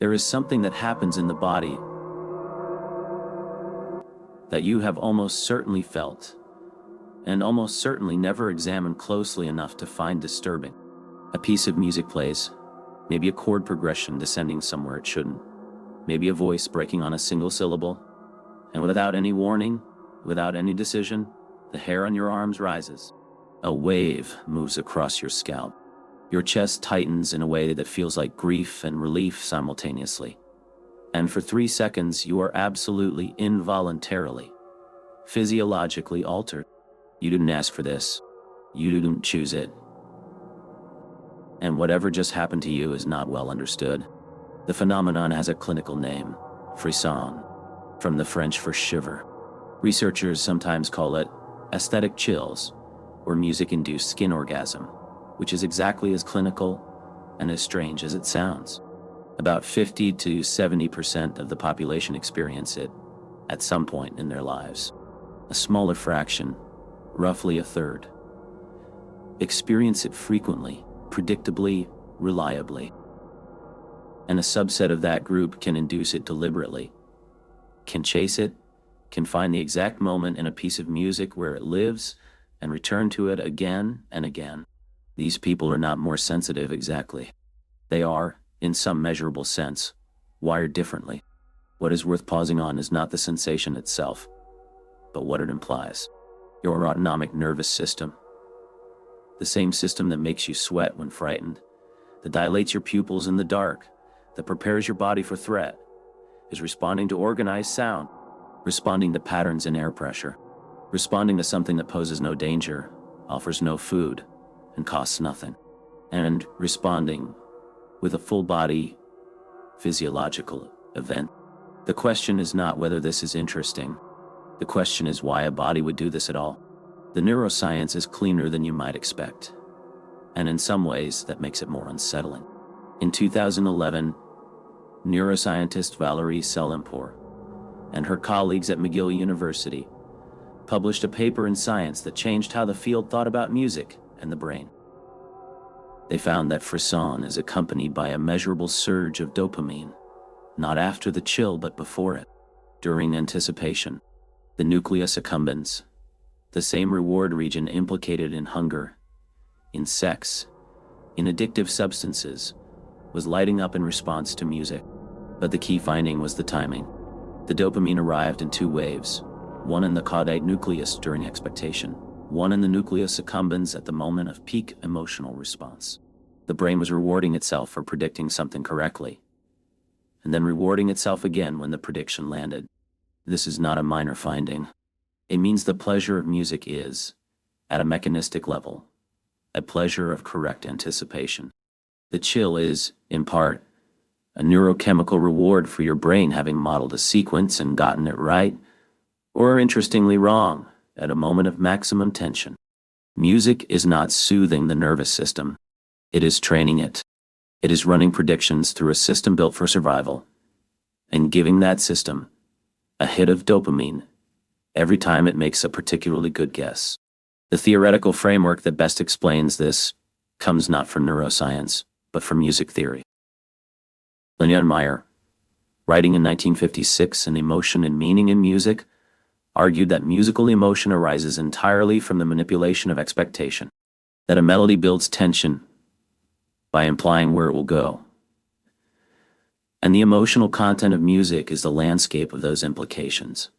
There is something that happens in the body that you have almost certainly felt, and almost certainly never examined closely enough to find disturbing. A piece of music plays, maybe a chord progression descending somewhere it shouldn't, maybe a voice breaking on a single syllable, and without any warning, without any decision, the hair on your arms rises. A wave moves across your scalp. Your chest tightens in a way that feels like grief and relief simultaneously. And for 3 seconds, you are absolutely involuntarily, physiologically altered. You didn't ask for this. You didn't choose it. And whatever just happened to you is not well understood. The phenomenon has a clinical name, frisson, from the French for shiver. Researchers sometimes call it aesthetic chills, or music-induced skin orgasm, which is exactly as clinical and as strange as it sounds. About 50 to 70% of the population experience it at some point in their lives. A smaller fraction, roughly a third, experience it frequently, predictably, reliably. And a subset of that group can induce it deliberately, can chase it, can find the exact moment in a piece of music where it lives and return to it again and again. These people are not more sensitive exactly. They are, in some measurable sense, wired differently. What is worth pausing on is not the sensation itself, but what it implies. Your autonomic nervous system, the same system that makes you sweat when frightened, that dilates your pupils in the dark, that prepares your body for threat, is responding to organized sound, responding to patterns in air pressure, responding to something that poses no danger, offers no food, and costs nothing, and responding with a full-body physiological event. The question is not whether this is interesting. The question is why a body would do this at all. The neuroscience is cleaner than you might expect, and in some ways that makes it more unsettling. In 2011, neuroscientist Valerie Selimpour and her colleagues at McGill University published a paper in Science that changed how the field thought about music and the brain. They found that frisson is accompanied by a measurable surge of dopamine, not after the chill but before it, during anticipation. The nucleus accumbens, the same reward region implicated in hunger, in sex, in addictive substances, was lighting up in response to music. But the key finding was the timing. The dopamine arrived in 2 waves, one in the caudate nucleus during expectation, one in the nucleus accumbens at the moment of peak emotional response. The brain was rewarding itself for predicting something correctly, and then rewarding itself again when the prediction landed. This is not a minor finding. It means the pleasure of music is, at a mechanistic level, a pleasure of correct anticipation. The chill is, in part, a neurochemical reward for your brain having modeled a sequence and gotten it right, or interestingly wrong, at a moment of maximum tension. Music is not soothing the nervous system. It is training it. It is running predictions through a system built for survival, and giving that system a hit of dopamine every time it makes a particularly good guess. The theoretical framework that best explains this comes not from neuroscience, but from music theory. Leon Meyer, writing in 1956 an Emotion and Meaning in Music, argued that musical emotion arises entirely from the manipulation of expectation, that a melody builds tension by implying where it will go. And the emotional content of music is the landscape of those implications,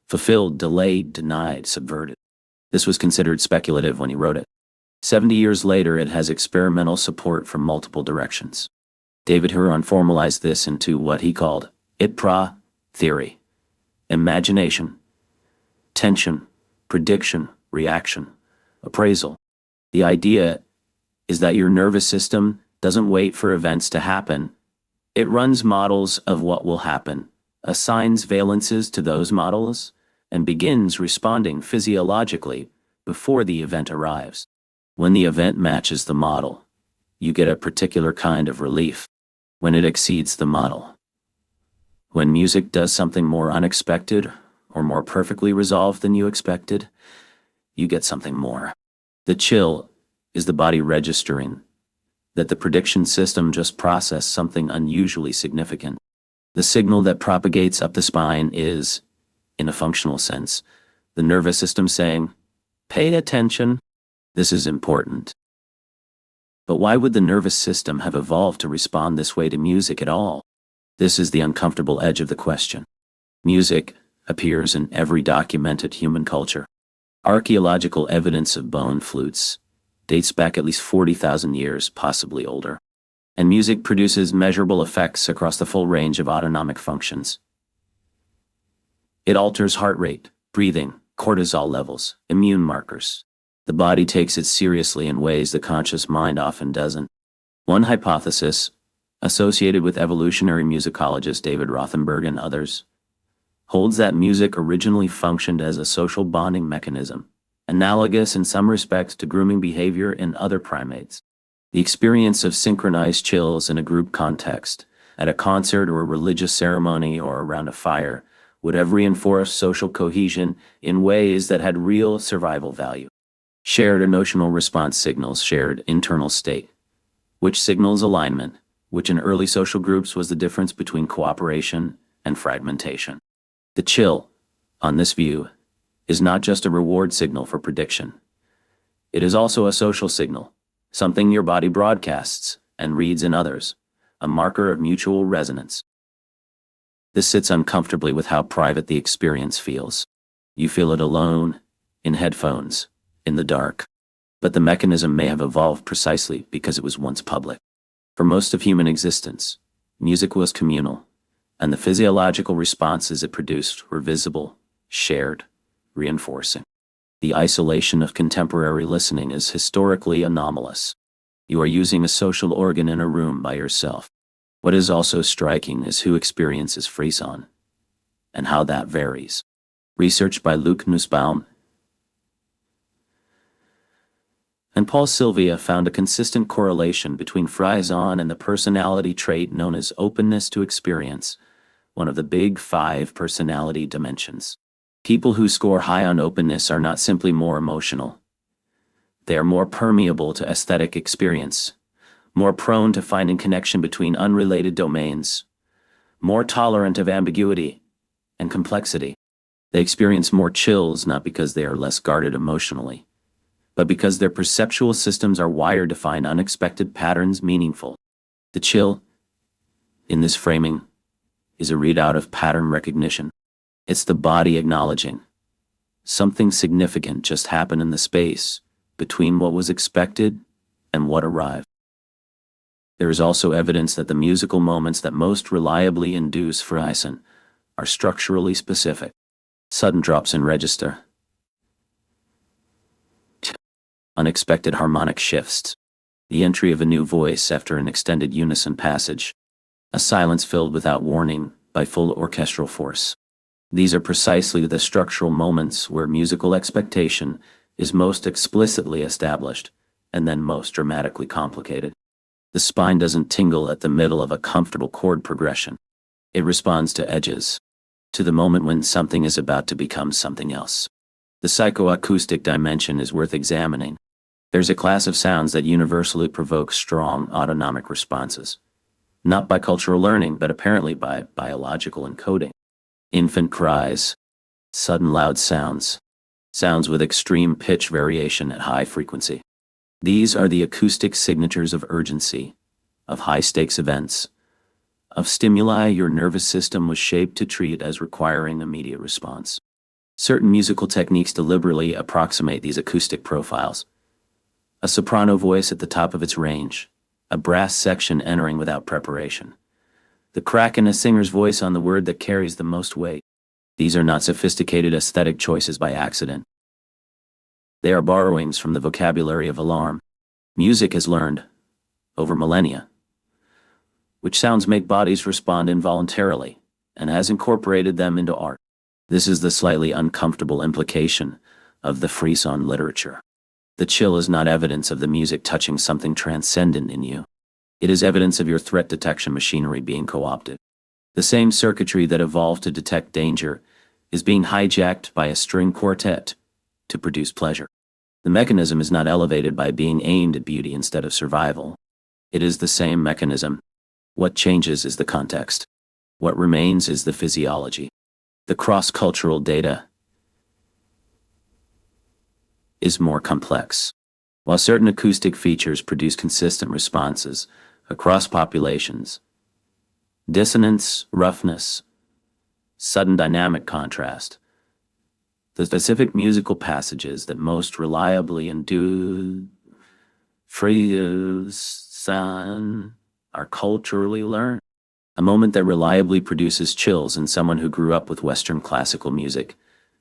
fulfilled, delayed, denied, subverted. This was considered speculative when he wrote it. 70 years later, it has experimental support from multiple directions. David Huron formalized this into what he called ITPRA theory: imagination, tension, prediction, reaction, appraisal. The idea is that your nervous system doesn't wait for events to happen. It runs models of what will happen, assigns valences to those models, and begins responding physiologically before the event arrives. When the event matches the model, you get a particular kind of relief. When it exceeds the model, when music does something more unexpected or more perfectly resolved than you expected, you get something more. The chill is the body registering that the prediction system just processed something unusually significant. The signal that propagates up the spine is, in a functional sense, the nervous system saying, "Pay attention, this is important." But why would the nervous system have evolved to respond this way to music at all? This is the uncomfortable edge of the question. Music appears in every documented human culture. Archaeological evidence of bone flutes dates back at least 40,000 years, possibly older. And music produces measurable effects across the full range of autonomic functions. It alters heart rate, breathing, cortisol levels, immune markers. The body takes it seriously in ways the conscious mind often doesn't. One hypothesis, associated with evolutionary musicologist David Rothenberg and others, holds that music originally functioned as a social bonding mechanism, analogous in some respects to grooming behavior in other primates. The experience of synchronized chills in a group context, at a concert or a religious ceremony or around a fire, would have reinforced social cohesion in ways that had real survival value. Shared emotional response signals shared internal state, which signals alignment, which in early social groups was the difference between cooperation and fragmentation. The chill, on this view, is not just a reward signal for prediction. It is also a social signal, something your body broadcasts and reads in others, a marker of mutual resonance. This sits uncomfortably with how private the experience feels. You feel it alone, in headphones, in the dark. But the mechanism may have evolved precisely because it was once public. For most of human existence, music was communal, and the physiological responses it produced were visible, shared, reinforcing. The isolation of contemporary listening is historically anomalous. You are using a social organ in a room by yourself. What is also striking is who experiences frisson, and how that varies. Research by Luc Nussbaum and Paul Sylvia found a consistent correlation between frisson and the personality trait known as openness to experience, one of the big 5 personality dimensions. People who score high on openness are not simply more emotional. They are more permeable to aesthetic experience, more prone to finding connection between unrelated domains, more tolerant of ambiguity and complexity. They experience more chills not because they are less guarded emotionally, but because their perceptual systems are wired to find unexpected patterns meaningful. The chill, in this framing, is a readout of pattern recognition. It's the body acknowledging something significant just happened in the space between what was expected and what arrived. There is also evidence that the musical moments that most reliably induce frisson are structurally specific. Sudden drops in register, unexpected harmonic shifts, the entry of a new voice after an extended unison passage, a silence filled without warning by full orchestral force. These are precisely the structural moments where musical expectation is most explicitly established and then most dramatically complicated. The spine doesn't tingle at the middle of a comfortable chord progression. It responds to edges, to the moment when something is about to become something else. The psychoacoustic dimension is worth examining. There's a class of sounds that universally provoke strong autonomic responses, not by cultural learning, but apparently by biological encoding. Infant cries, sudden loud sounds, sounds with extreme pitch variation at high frequency. These are the acoustic signatures of urgency, of high-stakes events, of stimuli your nervous system was shaped to treat as requiring immediate response. Certain musical techniques deliberately approximate these acoustic profiles. A soprano voice at the top of its range, a brass section entering without preparation, the crack in a singer's voice on the word that carries the most weight. These are not sophisticated aesthetic choices by accident. They are borrowings from the vocabulary of alarm. Music has learned, over millennia, which sounds make bodies respond involuntarily, and has incorporated them into art. This is the slightly uncomfortable implication of the frisson literature. The chill is not evidence of the music touching something transcendent in you. It is evidence of your threat detection machinery being co-opted. The same circuitry that evolved to detect danger is being hijacked by a string quartet to produce pleasure. The mechanism is not elevated by being aimed at beauty instead of survival. It is the same mechanism. What changes is the context. What remains is the physiology. The cross-cultural data is more complex. While certain acoustic features produce consistent responses across populations, dissonance, roughness, sudden dynamic contrast, the specific musical passages that most reliably induce frisson are culturally learned. A moment that reliably produces chills in someone who grew up with Western classical music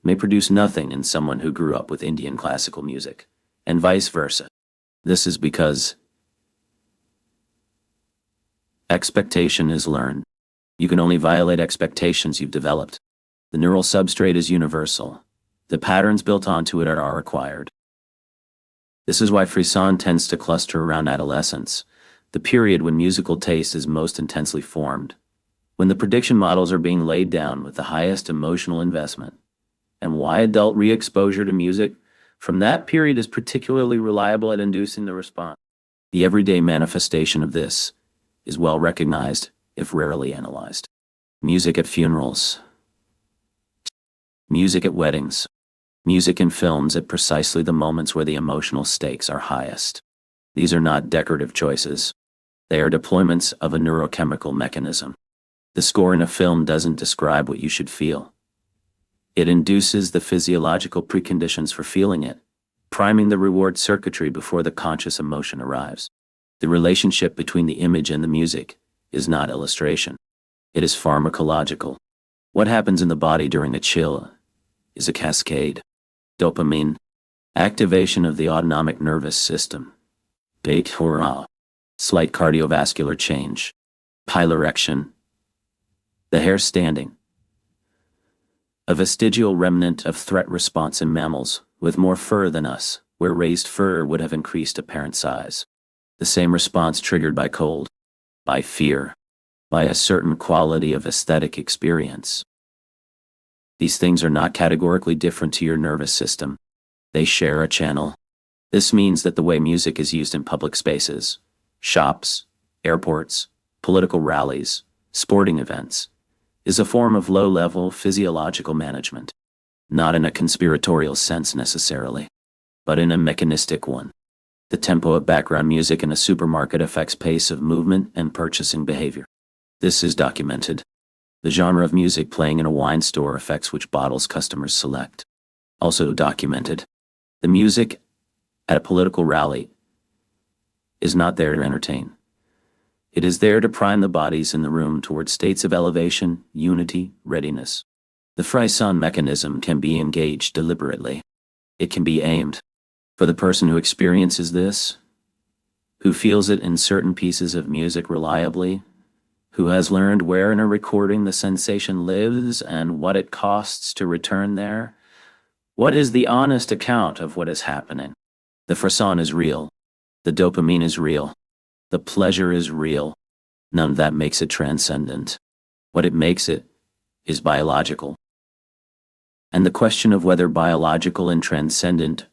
may produce nothing in someone who grew up with Indian classical music, and vice versa. This is because expectation is learned. You can only violate expectations you've developed. The neural substrate is universal. The patterns built onto it are required. This is why frisson tends to cluster around adolescence, the period when musical taste is most intensely formed, when the prediction models are being laid down with the highest emotional investment, and why adult re-exposure to music from that period is particularly reliable at inducing the response. The everyday manifestation of this is well recognized, if rarely analyzed. Music at funerals, music at weddings, music in films at precisely the moments where the emotional stakes are highest. These are not decorative choices. They are deployments of a neurochemical mechanism. The score in a film doesn't describe what you should feel. It induces the physiological preconditions for feeling it, priming the reward circuitry before the conscious emotion arrives. The relationship between the image and the music is not illustration. It is pharmacological. What happens in the body during a chill is a cascade. Dopamine, activation of the autonomic nervous system. Decoded, slight cardiovascular change. Pilorection, the hair standing. A vestigial remnant of threat response in mammals with more fur than us, where raised fur would have increased apparent size. The same response triggered by cold, by fear, by a certain quality of aesthetic experience. These things are not categorically different to your nervous system. They share a channel. This means that the way music is used in public spaces, shops, airports, political rallies, sporting events, is a form of low-level physiological management, not in a conspiratorial sense necessarily, but in a mechanistic one. The tempo of background music in a supermarket affects pace of movement and purchasing behavior. This is documented. The genre of music playing in a wine store affects which bottles customers select. Also documented. The music at a political rally is not there to entertain. It is there to prime the bodies in the room towards states of elevation, unity, readiness. The frisson mechanism can be engaged deliberately. It can be aimed. For the person who experiences this, who feels it in certain pieces of music reliably, who has learned where in a recording the sensation lives and what it costs to return there, what is the honest account of what is happening? The frisson is real. The dopamine is real. The pleasure is real. None of that makes it transcendent. What it makes it is biological. And the question of whether biological and transcendent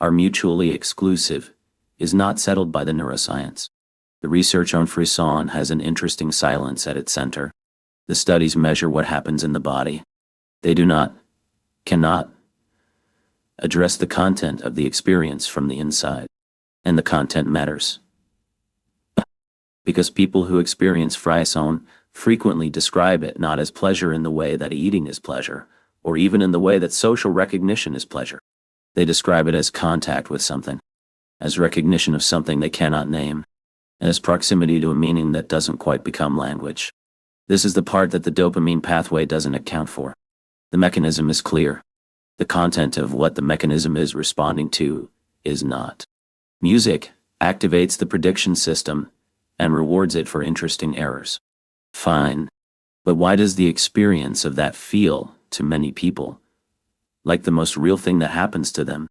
are mutually exclusive is not settled by the neuroscience. The research on frisson has an interesting silence at its center. The studies measure what happens in the body. They do not, cannot, address the content of the experience from the inside. And the content matters. Because people who experience frisson frequently describe it not as pleasure in the way that eating is pleasure, or even in the way that social recognition is pleasure. They describe it as contact with something, as recognition of something they cannot name, and as proximity to a meaning that doesn't quite become language. This is the part that the dopamine pathway doesn't account for. The mechanism is clear. The content of what the mechanism is responding to is not. Music activates the prediction system and rewards it for interesting errors. Fine. But why does the experience of that feel, to many people, like the most real thing that happens to them?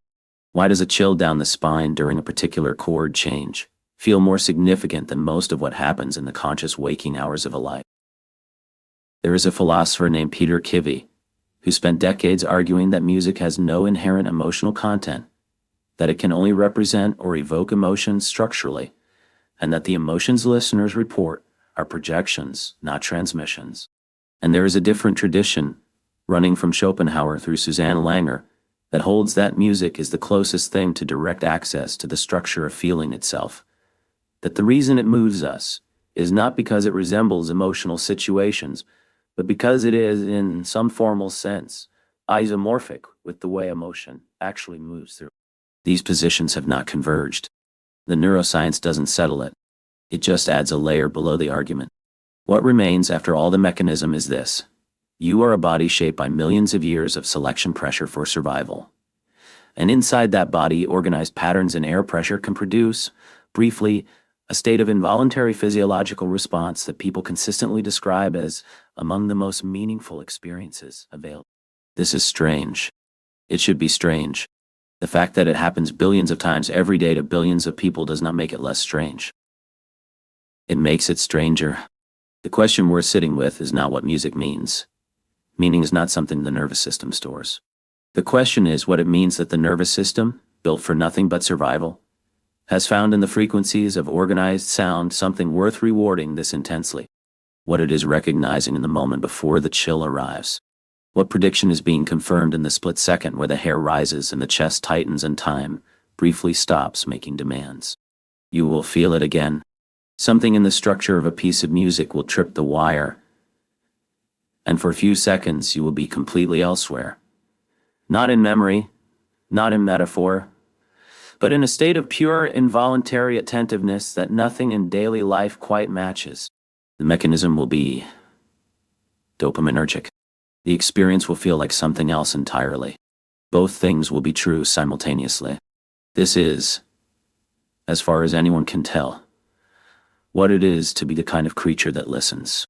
Why does a chill down the spine during a particular chord change feel more significant than most of what happens in the conscious waking hours of a life? There is a philosopher named Peter Kivy who spent decades arguing that music has no inherent emotional content, that it can only represent or evoke emotions structurally, and that the emotions listeners report are projections, not transmissions. And there is a different tradition, running from Schopenhauer through Susanne Langer, that holds that music is the closest thing to direct access to the structure of feeling itself. That the reason it moves us is not because it resembles emotional situations, but because it is, in some formal sense, isomorphic with the way emotion actually moves through. These positions have not converged. The neuroscience doesn't settle it. It just adds a layer below the argument. What remains after all the mechanism is this. You are a body shaped by millions of years of selection pressure for survival. And inside that body, organized patterns in air pressure can produce, briefly, a state of involuntary physiological response that people consistently describe as among the most meaningful experiences available. This is strange. It should be strange. The fact that it happens billions of times every day to billions of people does not make it less strange. It makes it stranger. The question we're sitting with is not what music means. Meaning is not something the nervous system stores. The question is what it means that the nervous system, built for nothing but survival, has found in the frequencies of organized sound something worth rewarding this intensely. What it is recognizing in the moment before the chill arrives. What prediction is being confirmed in the split second where the hair rises and the chest tightens and time briefly stops making demands. You will feel it again. Something in the structure of a piece of music will trip the wire, and for a few seconds you will be completely elsewhere. Not in memory, not in metaphor, but in a state of pure involuntary attentiveness that nothing in daily life quite matches. The mechanism will be dopaminergic. The experience will feel like something else entirely. Both things will be true simultaneously. This is, as far as anyone can tell, what it is to be the kind of creature that listens.